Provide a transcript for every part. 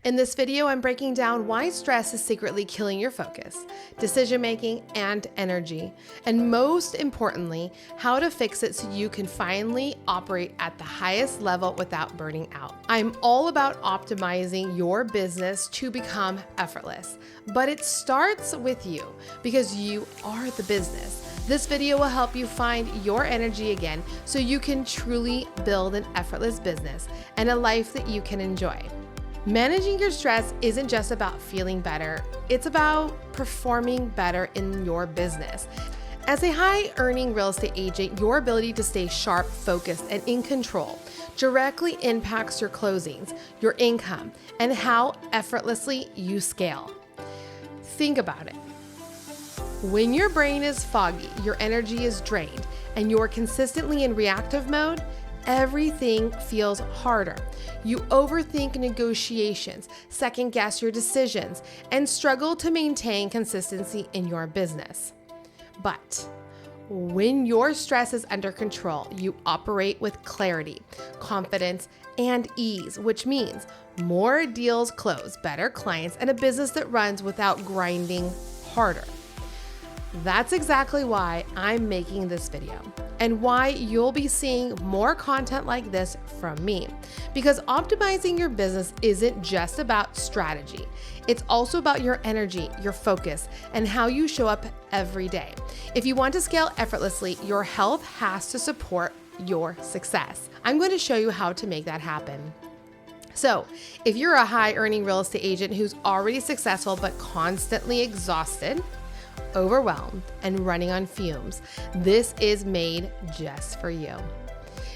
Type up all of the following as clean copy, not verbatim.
In this video, I'm breaking down why stress is secretly killing your focus, decision-making, and energy, and most importantly, how to fix it so you can finally operate at the highest level without burning out. I'm all about optimizing your business to become effortless, but it starts with you because you are the business. This video will help you find your energy again so you can truly build an effortless business and a life that you can enjoy. Managing your stress isn't just about feeling better, it's about performing better in your business. As a high-earning real estate agent, your ability to stay sharp, focused, and in control directly impacts your closings, your income, and how effortlessly you scale. Think about it. When your brain is foggy, your energy is drained, and you're consistently in reactive mode, everything feels harder. You overthink negotiations, second guess your decisions, and struggle to maintain consistency in your business. But when your stress is under control, you operate with clarity, confidence, and ease, which means more deals close, better clients, and a business that runs without grinding harder. That's exactly why I'm making this video and why you'll be seeing more content like this from me. Because optimizing your business isn't just about strategy. It's also about your energy, your focus, and how you show up every day. If you want to scale effortlessly, your health has to support your success. I'm going to show you how to make that happen. So, if you're a high-earning real estate agent who's already successful but constantly exhausted, overwhelmed, and running on fumes, this is made just for you.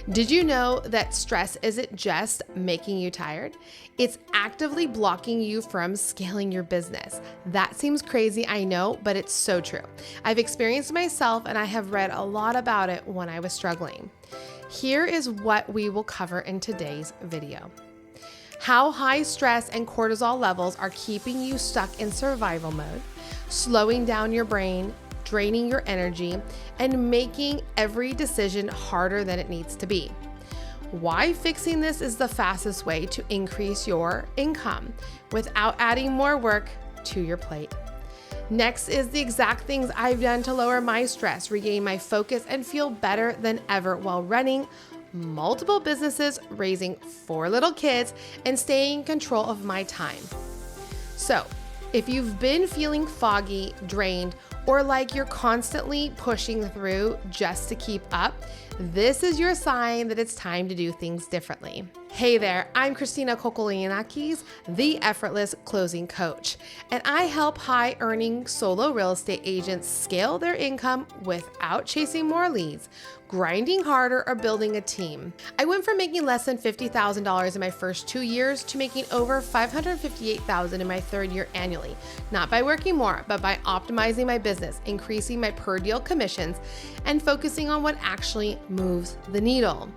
Did you know that stress isn't just making you tired? It's actively blocking you from scaling your business. That seems crazy, I know, but it's so true. I've experienced it myself, and I have read a lot about it when I was struggling. Here is what we will cover in today's video. How high stress and cortisol levels are keeping you stuck in survival mode, slowing down your brain, draining your energy, and making every decision harder than it needs to be. Why fixing this is the fastest way to increase your income without adding more work to your plate. Next is the exact things I've done to lower my stress, regain my focus, and feel better than ever while running multiple businesses, raising 4 little kids, and staying in control of my time. So, if you've been feeling foggy, drained, or like you're constantly pushing through just to keep up, this is your sign that it's time to do things differently. Hey there, I'm Christina Kokologiannakis, the Effortless Closing Coach, and I help high-earning solo real estate agents scale their income without chasing more leads, grinding harder, or building a team. I went from making less than $50,000 in my first 2 years to making over $558,000 in my 3rd year annually, not by working more, but by optimizing my business, increasing my per deal commissions, and focusing on what actually moves the needle.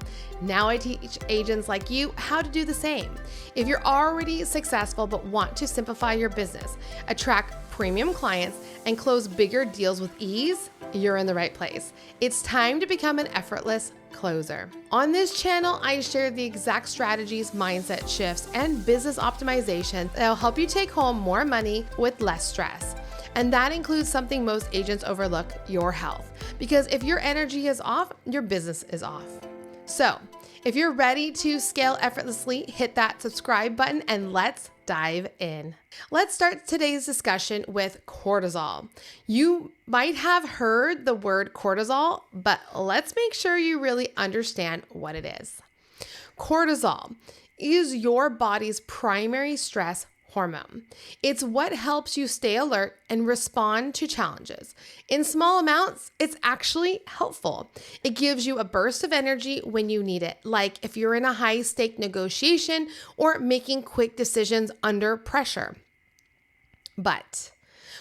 Now I teach agents like you how to do the same. If you're already successful but want to simplify your business, attract premium clients, and close bigger deals with ease, you're in the right place. It's time to become an effortless closer. On this channel, I share the exact strategies, mindset shifts, and business optimization that will help you take home more money with less stress. And that includes something most agents overlook, your health. Because if your energy is off, your business is off. So, if you're ready to scale effortlessly, hit that subscribe button and let's dive in. Let's start today's discussion with cortisol. You might have heard the word cortisol, but let's make sure you really understand what it is. Cortisol is your body's primary stress hormone. It's what helps you stay alert and respond to challenges. In small amounts, it's actually helpful. It gives you a burst of energy when you need it, like if you're in a high-stake negotiation or making quick decisions under pressure. But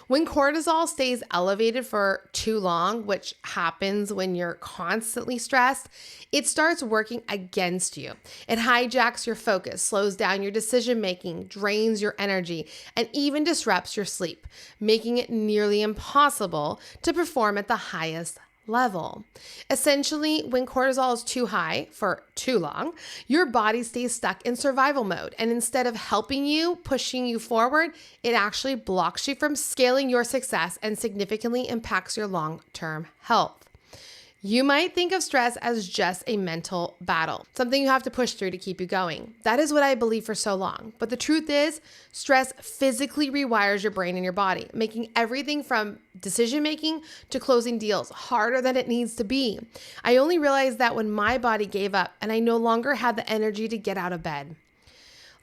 when cortisol stays elevated for too long, which happens when you're constantly stressed, it starts working against you. It hijacks your focus, slows down your decision-making, drains your energy, and even disrupts your sleep, making it nearly impossible to perform at the highest level. Essentially, when cortisol is too high for too long, your body stays stuck in survival mode. And instead of helping you, pushing you forward, it actually blocks you from scaling your success and significantly impacts your long-term health. You might think of stress as just a mental battle, something you have to push through to keep you going. That is what I believed for so long. But the truth is, stress physically rewires your brain and your body, making everything from decision-making to closing deals harder than it needs to be. I only realized that when my body gave up and I no longer had the energy to get out of bed.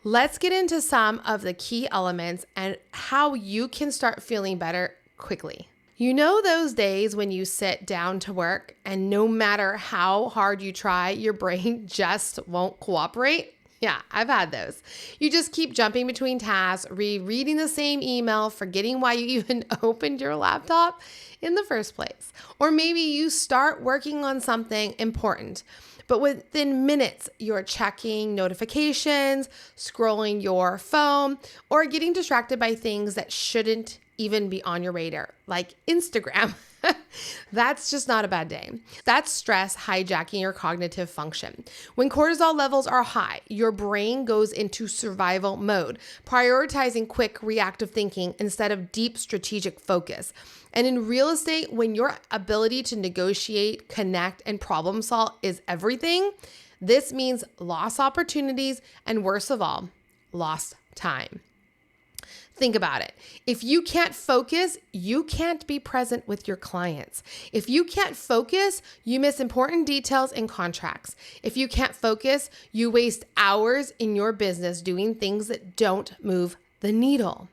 Let's get into some of the key elements and how you can start feeling better quickly. You know those days when you sit down to work and no matter how hard you try, your brain just won't cooperate? Yeah, I've had those. You just keep jumping between tasks, rereading the same email, forgetting why you even opened your laptop in the first place. Or maybe you start working on something important, but within minutes, you're checking notifications, scrolling your phone, or getting distracted by things that shouldn't even be on your radar, like Instagram. That's just not a bad day. That's stress hijacking your cognitive function. When cortisol levels are high, your brain goes into survival mode, prioritizing quick reactive thinking instead of deep strategic focus. And in real estate, when your ability to negotiate, connect, and problem solve is everything, this means lost opportunities and, worst of all, lost time. Think about it. If you can't focus, you can't be present with your clients. If you can't focus, you miss important details in contracts. If you can't focus, you waste hours in your business doing things that don't move the needle.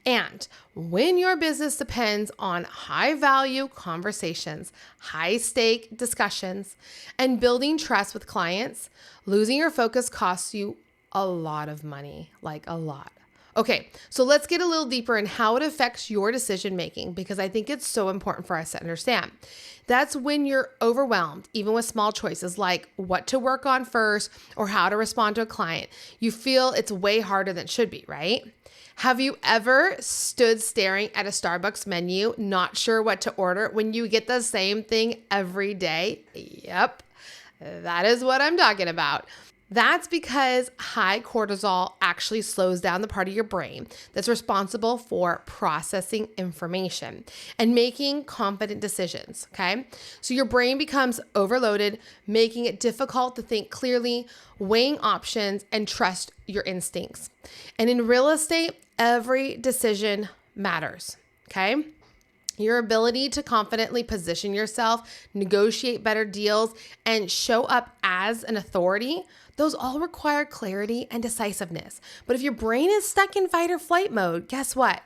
And when your business depends on high value conversations, high stake discussions, and building trust with clients, losing your focus costs you a lot of money, like a lot. Okay, so let's get a little deeper in how it affects your decision making, because I think it's so important for us to understand. That's when you're overwhelmed, even with small choices like what to work on first or how to respond to a client. You feel it's way harder than it should be, right? Have you ever stood staring at a Starbucks menu, not sure what to order when you get the same thing every day? Yep, that is what I'm talking about. That's because high cortisol actually slows down the part of your brain that's responsible for processing information and making confident decisions, okay? So your brain becomes overloaded, making it difficult to think clearly, weighing options, and trust your instincts. And in real estate, every decision matters, okay? Your ability to confidently position yourself, negotiate better deals, and show up as an authority, those all require clarity and decisiveness. But if your brain is stuck in fight or flight mode, guess what?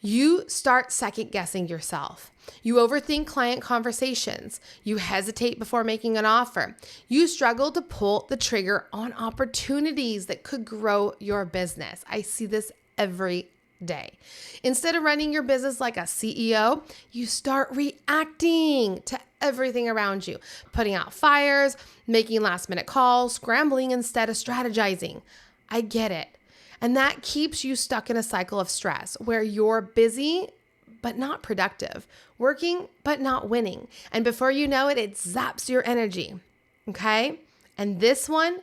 You start second guessing yourself. You overthink client conversations. You hesitate before making an offer. You struggle to pull the trigger on opportunities that could grow your business. I see this every day. Instead of running your business like a CEO, you start reacting to everything around you, putting out fires, making last minute calls, scrambling instead of strategizing. I get it. And that keeps you stuck in a cycle of stress where you're busy but not productive, working but not winning. And before you know it, it zaps your energy. Okay? And this one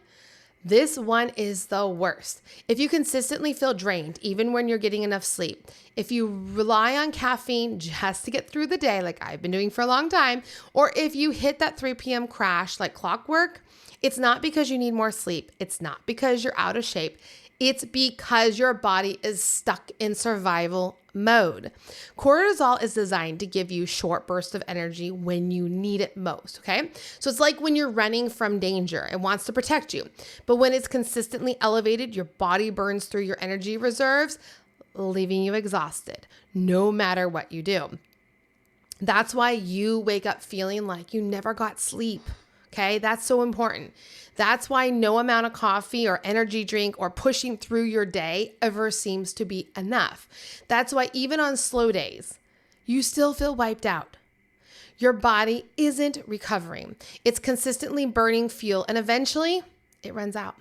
is the worst. If you consistently feel drained, even when you're getting enough sleep, if you rely on caffeine just to get through the day, like I've been doing for a long time, or if you hit that 3 p.m. crash like clockwork, it's not because you need more sleep. It's not because you're out of shape. It's because your body is stuck in survival mode. Cortisol is designed to give you short bursts of energy when you need it most, okay? So it's like when you're running from danger, it wants to protect you. But when it's consistently elevated, your body burns through your energy reserves, leaving you exhausted, no matter what you do. That's why you wake up feeling like you never got sleep. Okay, that's so important. That's why no amount of coffee or energy drink or pushing through your day ever seems to be enough. That's why even on slow days, you still feel wiped out. Your body isn't recovering. It's consistently burning fuel and eventually it runs out.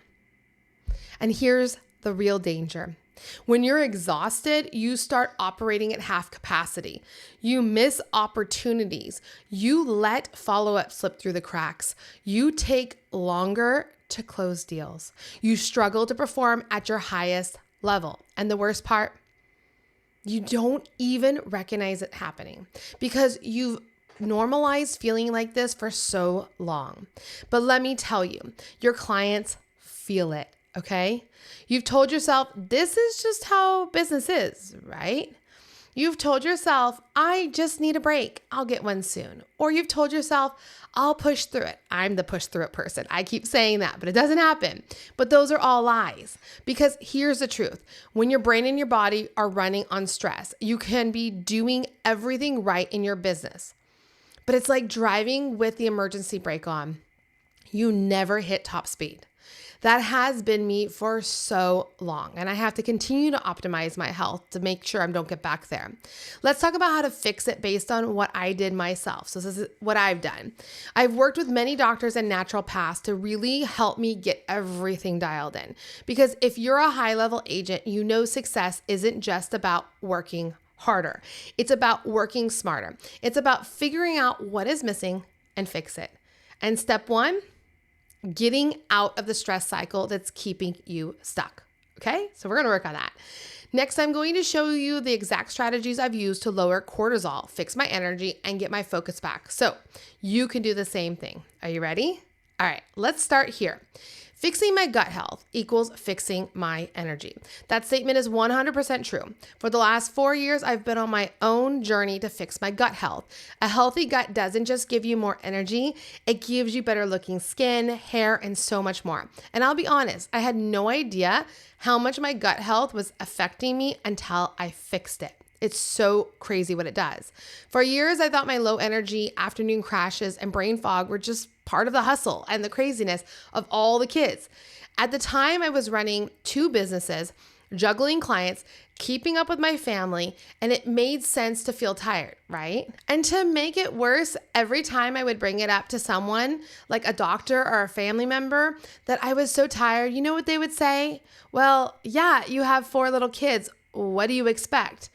And here's the real danger. When you're exhausted, you start operating at half capacity. You miss opportunities. You let follow-up slip through the cracks. You take longer to close deals. You struggle to perform at your highest level. And the worst part, you don't even recognize it happening because you've normalized feeling like this for so long. But let me tell you, your clients feel it, okay? You've told yourself, this is just how business is, right? You've told yourself, I just need a break. I'll get one soon. Or you've told yourself, I'll push through it. I'm the push through it person. I keep saying that, but it doesn't happen. But those are all lies. Because here's the truth. When your brain and your body are running on stress, you can be doing everything right in your business. But it's like driving with the emergency brake on. You never hit top speed. That has been me for so long, and I have to continue to optimize my health to make sure I don't get back there. Let's talk about how to fix it based on what I did myself. So this is what I've done. I've worked with many doctors and naturopaths to really help me get everything dialed in. Because if you're a high-level agent, you know success isn't just about working harder. It's about working smarter. It's about figuring out what is missing and fix it. And step one, getting out of the stress cycle that's keeping you stuck. Okay, so we're going to work on that. Next, I'm going to show you the exact strategies I've used to lower cortisol, fix my energy, and get my focus back. So you can do the same thing. Are you ready? All right, let's start here. Fixing my gut health equals fixing my energy. That statement is 100% true. For the last 4 years, I've been on my own journey to fix my gut health. A healthy gut doesn't just give you more energy, it gives you better looking skin, hair, and so much more. And I'll be honest, I had no idea how much my gut health was affecting me until I fixed it. It's so crazy what it does. For years, I thought my low energy, afternoon crashes, and brain fog were just part of the hustle and the craziness of all the kids. At the time, I was running 2 businesses, juggling clients, keeping up with my family, and it made sense to feel tired, right? And to make it worse, every time I would bring it up to someone, like a doctor or a family member, that I was so tired, you know what they would say? Well, yeah, you have 4 little kids. What do you expect?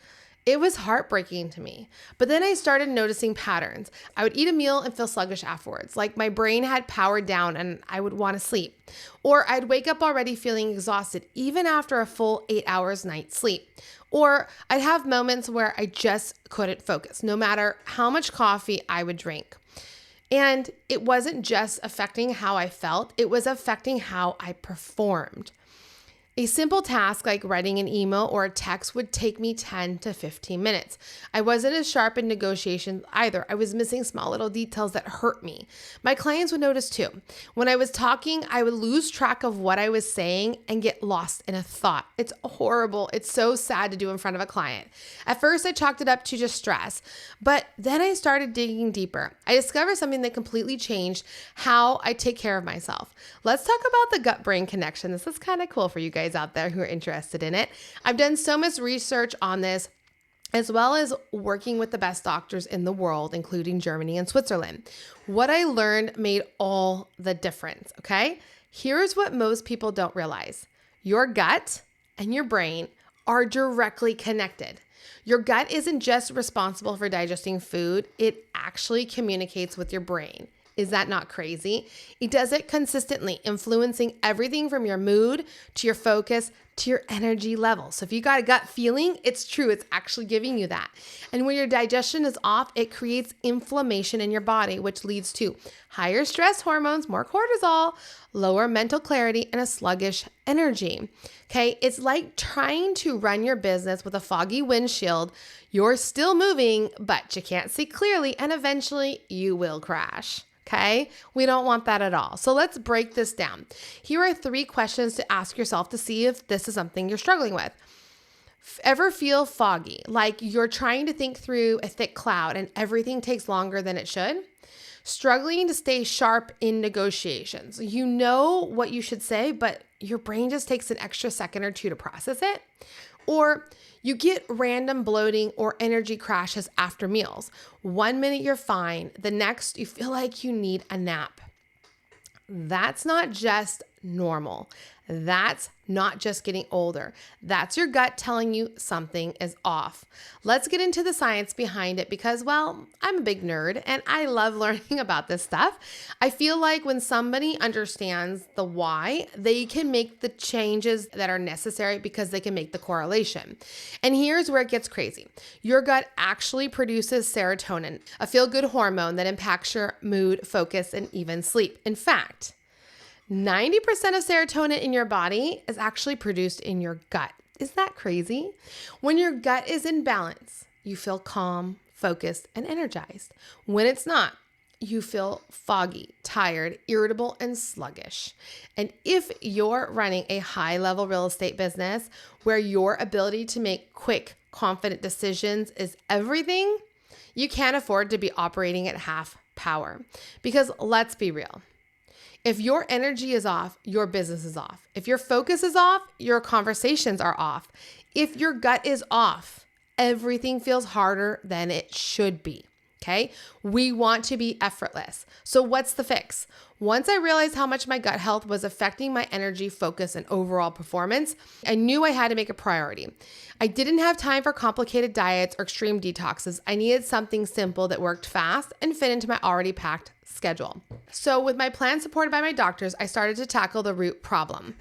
It was heartbreaking to me. But then I started noticing patterns. I would eat a meal and feel sluggish afterwards, like my brain had powered down and I would want to sleep. Or I'd wake up already feeling exhausted, even after a full 8 hours night's sleep. Or I'd have moments where I just couldn't focus, no matter how much coffee I would drink. And it wasn't just affecting how I felt, it was affecting how I performed. A simple task like writing an email or a text would take me 10 to 15 minutes. I wasn't as sharp in negotiations either. I was missing small little details that hurt me. My clients would notice too. When I was talking, I would lose track of what I was saying and get lost in a thought. It's horrible. It's so sad to do in front of a client. At first, I chalked it up to just stress, but then I started digging deeper. I discovered something that completely changed how I take care of myself. Let's talk about the gut-brain connection. This is kind of cool for you guys out there who are interested in it. I've done so much research on this, as well as working with the best doctors in the world, including Germany and Switzerland. What I learned made all the difference, okay? Here's what most people don't realize. Your gut and your brain are directly connected. Your gut isn't just responsible for digesting food, it actually communicates with your brain. Is that not crazy? It does it consistently, influencing everything from your mood to your focus to your energy level. So if you got a gut feeling, it's true. It's actually giving you that. And when your digestion is off, it creates inflammation in your body, which leads to higher stress hormones, more cortisol, lower mental clarity, and a sluggish energy. Okay, it's like trying to run your business with a foggy windshield. You're still moving, but you can't see clearly, and eventually you will crash. Okay, we don't want that at all. So let's break this down. Here are 3 questions to ask yourself to see if this is something you're struggling with. Ever feel foggy, like you're trying to think through a thick cloud and everything takes longer than it should? Struggling to stay sharp in negotiations. You know what you should say, but your brain just takes an extra second or 2 to process it. Or you get random bloating or energy crashes after meals. 1 minute you're fine, the next you feel like you need a nap. That's not just normal. That's not just getting older. That's your gut telling you something is off. Let's get into the science behind it because, well, I'm a big nerd and I love learning about this stuff. I feel like when somebody understands the why, they can make the changes that are necessary because they can make the correlation. And here's where it gets crazy. Your gut actually produces serotonin, a feel-good hormone that impacts your mood, focus, and even sleep. In fact, 90% of serotonin in your body is actually produced in your gut. Is that crazy? When your gut is in balance, you feel calm, focused, and energized. When it's not, you feel foggy, tired, irritable, and sluggish. And if you're running a high-level real estate business where your ability to make quick, confident decisions is everything, you can't afford to be operating at half power. Because let's be real. If your energy is off, your business is off. If your focus is off, your conversations are off. If your gut is off, everything feels harder than it should be. Okay? We want to be effortless. So what's the fix? Once I realized how much my gut health was affecting my energy, focus, and overall performance, I knew I had to make a priority. I didn't have time for complicated diets or extreme detoxes. I needed something simple that worked fast and fit into my already packed schedule. So with my plan supported by my doctors, I started to tackle the root problem.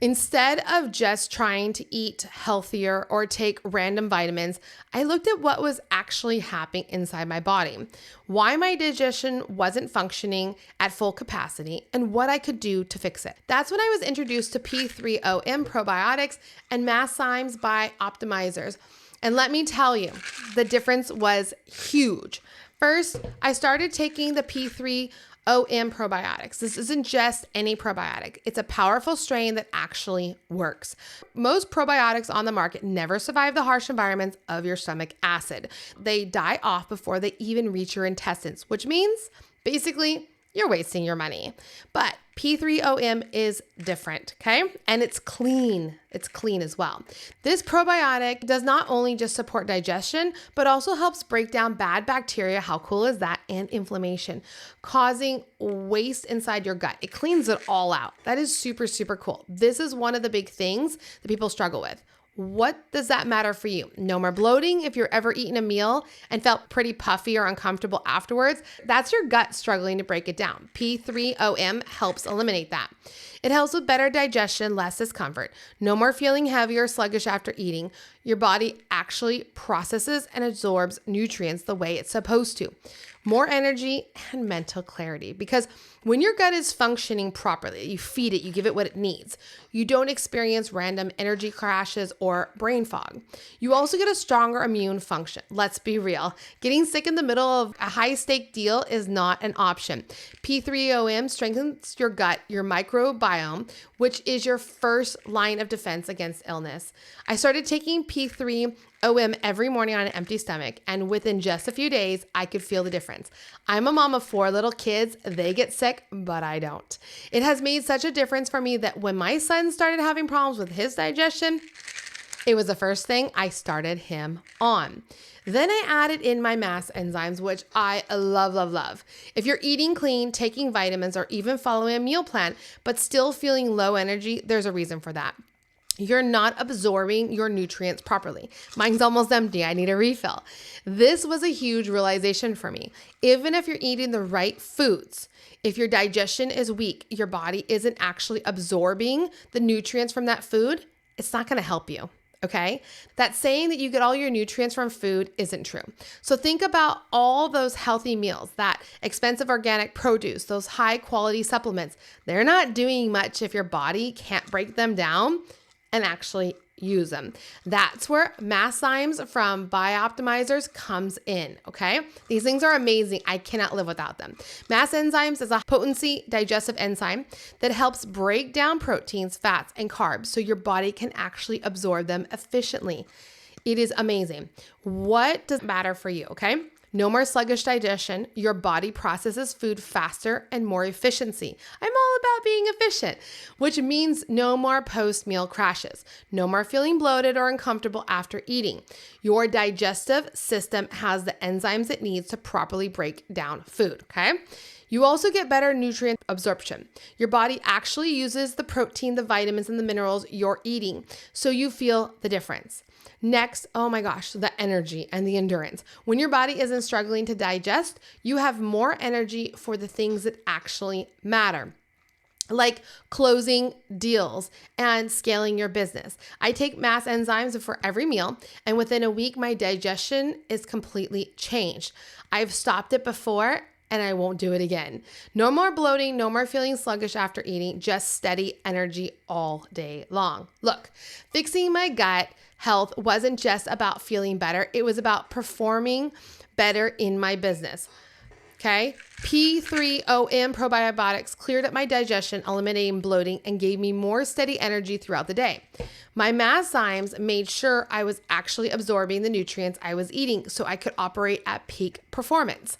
Instead of just trying to eat healthier or take random vitamins, I looked at what was actually happening inside my body, why my digestion wasn't functioning at full capacity, and what I could do to fix it. That's when I was introduced to P3OM probiotics and MassZymes by Optimizers. And let me tell you, the difference was huge. First, I started taking the P3OM probiotics. This isn't just any probiotic. It's a powerful strain that actually works. Most probiotics on the market never survive the harsh environments of your stomach acid. They die off before they even reach your intestines, which means basically you're wasting your money. But P3OM is different, okay? And it's clean. It's clean as well. This probiotic does not only just support digestion, but also helps break down bad bacteria, how cool is that, and inflammation, causing waste inside your gut. It cleans it all out. That is super, super cool. This is one of the big things that people struggle with. What does that matter for you? No more bloating if you're ever eating a meal and felt pretty puffy or uncomfortable afterwards. That's your gut struggling to break it down. P3OM helps eliminate that. It helps with better digestion, less discomfort. No more feeling heavy or sluggish after eating. Your body actually processes and absorbs nutrients the way it's supposed to. More energy and mental clarity, because when your gut is functioning properly, you feed it, you give it what it needs. You don't experience random energy crashes or brain fog. You also get a stronger immune function. Let's be real. Getting sick in the middle of a high-stake deal is not an option. P3OM strengthens your gut, your microbiome, which is your first line of defense against illness. I started taking P3OM every morning on an empty stomach, and within just a few days, I could feel the difference. I'm a mom of 4 little kids. They get sick, but I don't. It has made such a difference for me that when my son started having problems with his digestion, it was the first thing I started him on. Then I added in my MassZymes, which I love, love, love. If you're eating clean, taking vitamins, or even following a meal plan, but still feeling low energy, there's a reason for that. You're not absorbing your nutrients properly. Mine's almost empty. I need a refill. This was a huge realization for me. Even if you're eating the right foods, if your digestion is weak, your body isn't actually absorbing the nutrients from that food, it's not going to help you. Okay? That saying that you get all your nutrients from food isn't true. So think about all those healthy meals, that expensive organic produce, those high quality supplements. They're not doing much if your body can't break them down and actually use them. That's where MassZymes from Optimizers comes in, okay? These things are amazing. I cannot live without them. MassZymes is a potency digestive enzyme that helps break down proteins, fats, and carbs so your body can actually absorb them efficiently. It is amazing. What does matter for you, okay? No more sluggish digestion. Your body processes food faster and more efficiency. I'm all about being efficient, which means no more post-meal crashes. No more feeling bloated or uncomfortable after eating. Your digestive system has the enzymes it needs to properly break down food, okay? You also get better nutrient absorption. Your body actually uses the protein, the vitamins, and the minerals you're eating, so you feel the difference. Next, oh my gosh, the energy and the endurance. When your body isn't struggling to digest, you have more energy for the things that actually matter, like closing deals and scaling your business. I take MassZymes before every meal, and within a week, my digestion is completely changed. I've stopped it before, and I won't do it again. No more bloating, no more feeling sluggish after eating, just steady energy all day long. Look, fixing my gut health wasn't just about feeling better. It was about performing better in my business. Okay. P3OM probiotics cleared up my digestion, eliminating bloating, and gave me more steady energy throughout the day. My MassZymes made sure I was actually absorbing the nutrients I was eating so I could operate at peak performance.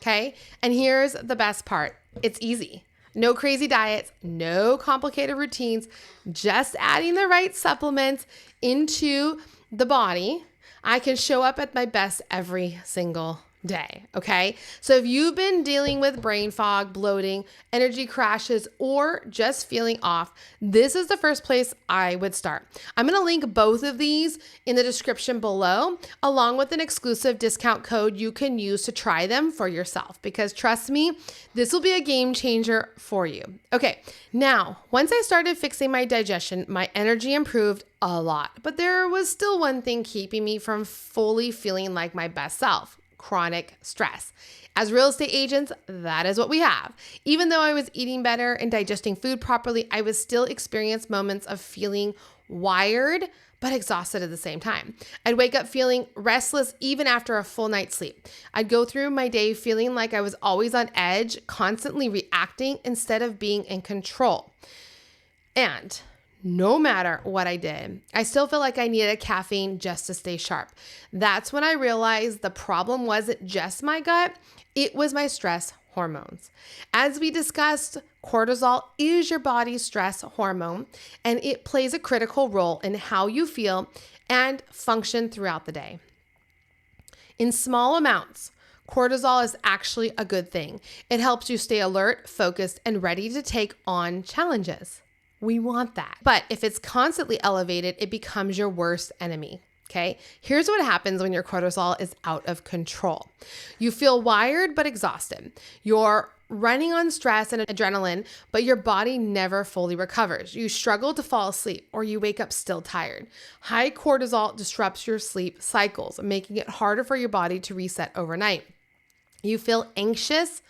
Okay. And here's the best part. It's easy. No crazy diets, no complicated routines, just adding the right supplements into the body. I can show up at my best every single day. Okay. So if you've been dealing with brain fog, bloating, energy crashes, or just feeling off, this is the first place I would start. I'm going to link both of these in the description below, along with an exclusive discount code you can use to try them for yourself, because trust me, this will be a game changer for you. Okay. Now, once I started fixing my digestion, my energy improved a lot, but there was still one thing keeping me from fully feeling like my best self: chronic stress. As real estate agents, that is what we have. Even though I was eating better and digesting food properly, I was still experiencing moments of feeling wired but exhausted at the same time. I'd wake up feeling restless even after a full night's sleep. I'd go through my day feeling like I was always on edge, constantly reacting instead of being in control. And no matter what I did, I still felt like I needed caffeine just to stay sharp. That's when I realized the problem wasn't just my gut, it was my stress hormones. As we discussed, cortisol is your body's stress hormone, and it plays a critical role in how you feel and function throughout the day. In small amounts, cortisol is actually a good thing. It helps you stay alert, focused, and ready to take on challenges. We want that. But if it's constantly elevated, it becomes your worst enemy. Okay. Here's what happens when your cortisol is out of control. You feel wired but exhausted. You're running on stress and adrenaline, but your body never fully recovers. You struggle to fall asleep, or you wake up still tired. High cortisol disrupts your sleep cycles, making it harder for your body to reset overnight. You feel anxious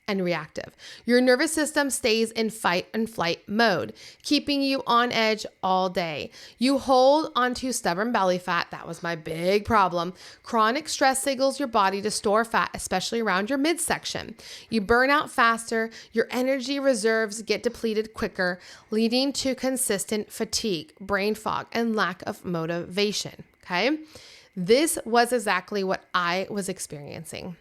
and reactive. Your nervous system stays in fight and flight mode, keeping you on edge all day. You hold onto stubborn belly fat. That was my big problem. Chronic stress signals your body to store fat, especially around your midsection. You burn out faster. Your energy reserves get depleted quicker, leading to consistent fatigue, brain fog, and lack of motivation. Okay. This was exactly what I was experiencing.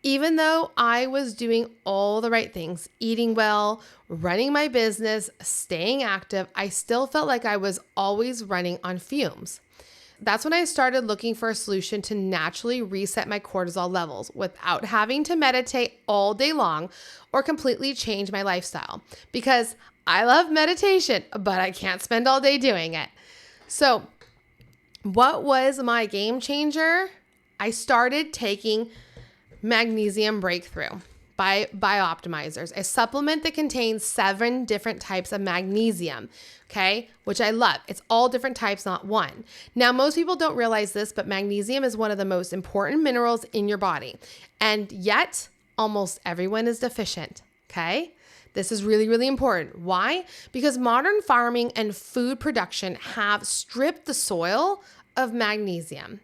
Even though I was doing all the right things, eating well, running my business, staying active, I still felt like I was always running on fumes. That's when I started looking for a solution to naturally reset my cortisol levels without having to meditate all day long or completely change my lifestyle, because I love meditation, but I can't spend all day doing it. So what was my game changer? I started taking Magnesium Breakthrough by Bioptimizers, a supplement that contains 7 different types of magnesium, okay, which I love. It's all different types, not one. Now, most people don't realize this, but magnesium is one of the most important minerals in your body, and yet almost everyone is deficient, okay? This is really, really important. Why? Because modern farming and food production have stripped the soil of magnesium,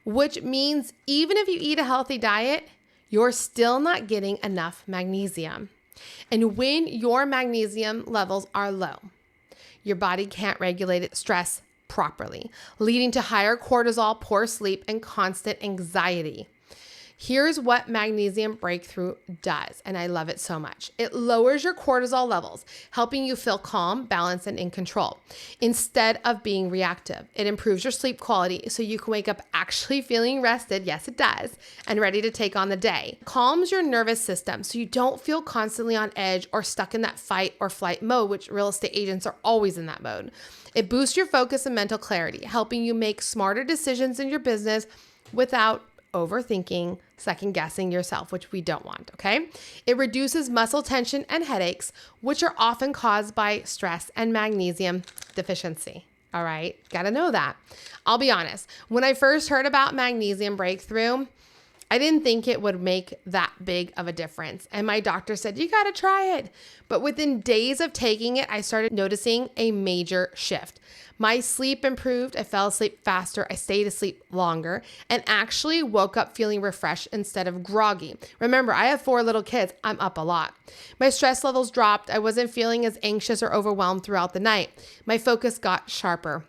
which means even if you eat a healthy diet, you're still not getting enough magnesium. And when your magnesium levels are low, your body can't regulate stress properly, leading to higher cortisol, poor sleep, and constant anxiety. Here's what Magnesium Breakthrough does, and I love it so much. It lowers your cortisol levels, helping you feel calm, balanced, and in control instead of being reactive. It improves your sleep quality so you can wake up actually feeling rested, yes it does, and ready to take on the day. Calms your nervous system so you don't feel constantly on edge or stuck in that fight or flight mode, which real estate agents are always in that mode. It boosts your focus and mental clarity, helping you make smarter decisions in your business without overthinking, second guessing yourself, which we don't want, okay? It reduces muscle tension and headaches, which are often caused by stress and magnesium deficiency. All right, gotta know that. I'll be honest, when I first heard about Magnesium Breakthrough, I didn't think it would make that big of a difference. And my doctor said, you gotta try it. But within days of taking it, I started noticing a major shift. My sleep improved. I fell asleep faster. I stayed asleep longer and actually woke up feeling refreshed instead of groggy. Remember, I have 4 little kids. I'm up a lot. My stress levels dropped. I wasn't feeling as anxious or overwhelmed throughout the night. My focus got sharper.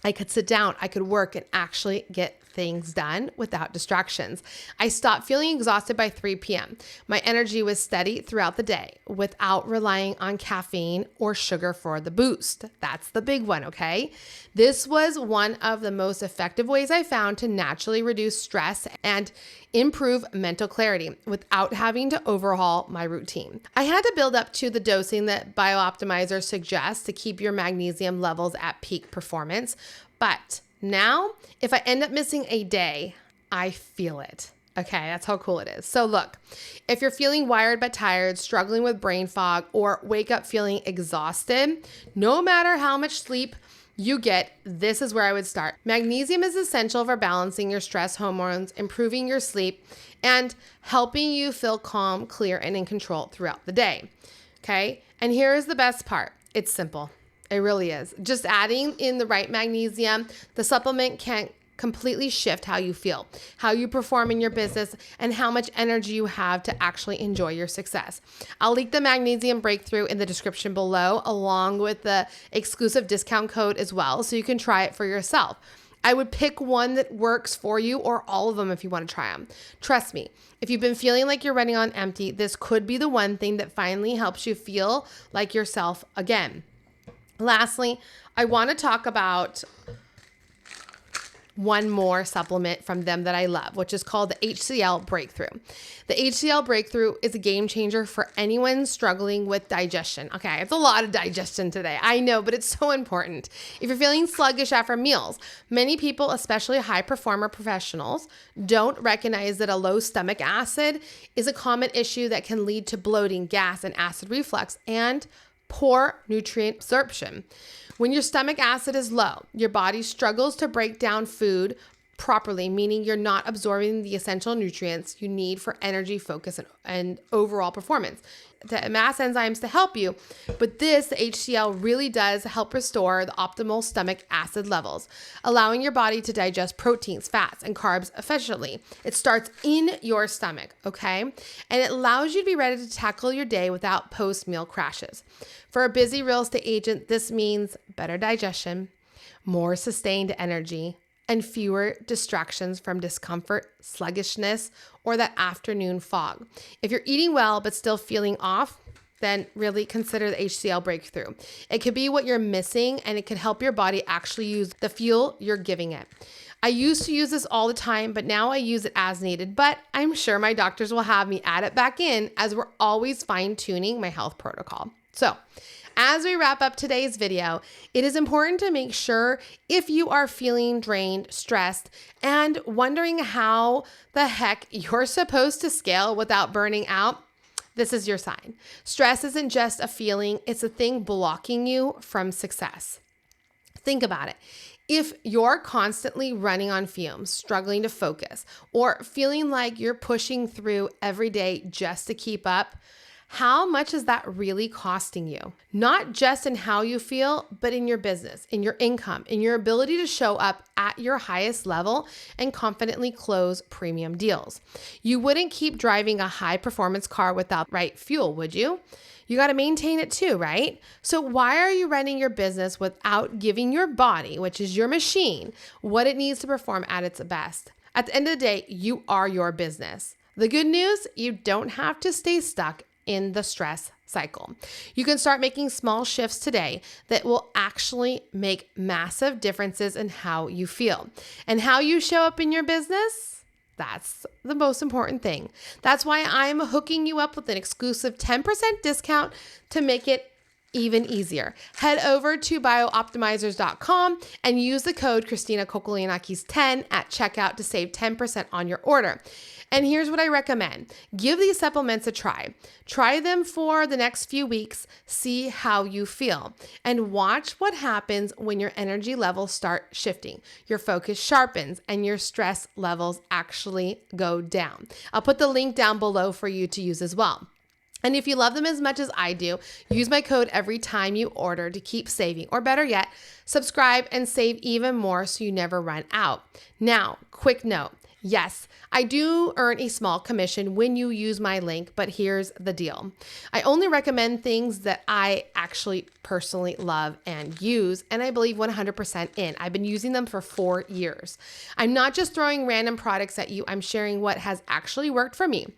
I could sit down, I could work and actually get things done without distractions. I stopped feeling exhausted by 3 p.m. My energy was steady throughout the day without relying on caffeine or sugar for the boost. That's the big one, okay? This was one of the most effective ways I found to naturally reduce stress and improve mental clarity without having to overhaul my routine. I had to build up to the dosing that BioOptimizer suggests to keep your magnesium levels at peak performance, but now, if I end up missing a day, I feel it. Okay, that's how cool it is. So look, if you're feeling wired but tired, struggling with brain fog, or wake up feeling exhausted, no matter how much sleep you get, this is where I would start. Magnesium is essential for balancing your stress hormones, improving your sleep, and helping you feel calm, clear, and in control throughout the day. Okay, and here is the best part. It's simple. It really is. Just adding in the right magnesium, the supplement can completely shift how you feel, how you perform in your business, and how much energy you have to actually enjoy your success. I'll link the Magnesium Breakthrough in the description below, along with the exclusive discount code as well, so you can try it for yourself. I would pick one that works for you or all of them if you want to try them. Trust me, if you've been feeling like you're running on empty, this could be the one thing that finally helps you feel like yourself again. Lastly, I want to talk about one more supplement from them that I love, which is called the HCL Breakthrough. The HCL Breakthrough is a game changer for anyone struggling with digestion. Okay, it's a lot of digestion today, I know, but it's so important. If you're feeling sluggish after meals, many people, especially high performer professionals, don't recognize that a low stomach acid is a common issue that can lead to bloating, gas, and acid reflux, and poor nutrient absorption. When your stomach acid is low, your body struggles to break down food properly, meaning you're not absorbing the essential nutrients you need for energy, focus, and overall performance. The MassZymes to help you, but the HCL really does help restore the optimal stomach acid levels, allowing your body to digest proteins, fats, and carbs efficiently. It starts in your stomach, okay? And it allows you to be ready to tackle your day without post-meal crashes. For a busy real estate agent, this means better digestion, more sustained energy, and fewer distractions from discomfort, sluggishness, or that afternoon fog. If you're eating well but still feeling off, then really consider the HCL Breakthrough. It could be what you're missing, and it can help your body actually use the fuel you're giving it. I used to use this all the time, but now I use it as needed, but I'm sure my doctors will have me add it back in as we're always fine-tuning my health protocol. So, as we wrap up today's video, it is important to make sure if you are feeling drained, stressed, and wondering how the heck you're supposed to scale without burning out, this is your sign. Stress isn't just a feeling, it's a thing blocking you from success. Think about it. If you're constantly running on fumes, struggling to focus, or feeling like you're pushing through every day just to keep up, how much is that really costing you? Not just in how you feel, but in your business, in your income, in your ability to show up at your highest level and confidently close premium deals. You wouldn't keep driving a high performance car without right fuel, would you? You got to maintain it too, right? So why are you running your business without giving your body, which is your machine, what it needs to perform at its best? At the end of the day, you are your business. The good news, you don't have to stay stuck in the stress cycle. You can start making small shifts today that will actually make massive differences in how you feel and how you show up in your business. That's the most important thing. That's why I'm hooking you up with an exclusive 10% discount to make it even easier. Head over to biooptimizers.com and use the code Christina Kokologiannakis 10 at checkout to save 10% on your order. And here's what I recommend. Give these supplements a try. Try them for the next few weeks, see how you feel, and watch what happens when your energy levels start shifting. Your focus sharpens and your stress levels actually go down. I'll put the link down below for you to use as well. And if you love them as much as I do, use my code every time you order to keep saving, or better yet, subscribe and save even more so you never run out. Now, quick note. Yes, I do earn a small commission when you use my link, but here's the deal. I only recommend things that I actually personally love and use, and I believe 100% in. I've been using them for 4 years. I'm not just throwing random products at you. I'm sharing what has actually worked for me,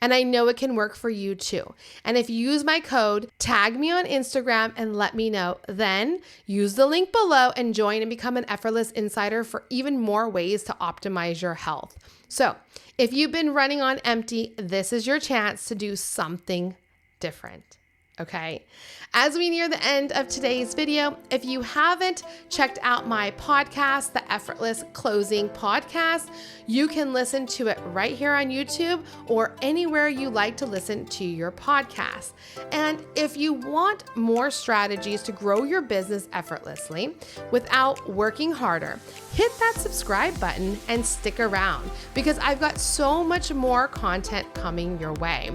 and I know it can work for you too. And if you use my code, tag me on Instagram and let me know. Then use the link below and join and become an Effortless Insider for even more ways to optimize your health. So if you've been running on empty, this is your chance to do something different. Okay. As we near the end of today's video, if you haven't checked out my podcast, the Effortless Closing Podcast, you can listen to it right here on YouTube or anywhere you like to listen to your podcast. And if you want more strategies to grow your business effortlessly without working harder, hit that subscribe button and stick around because I've got so much more content coming your way.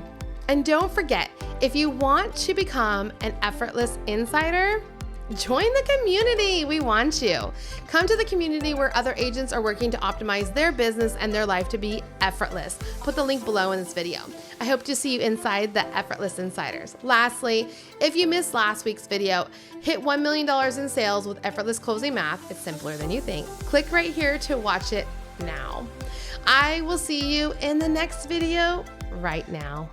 And don't forget, if you want to become an Effortless Insider, join the community. We want you. Come to the community where other agents are working to optimize their business and their life to be effortless. Put the link below in this video. I hope to see you inside the Effortless Insiders. Lastly, if you missed last week's video, hit $1 million in sales with Effortless Closing Math. It's simpler than you think. Click right here to watch it now. I will see you in the next video right now.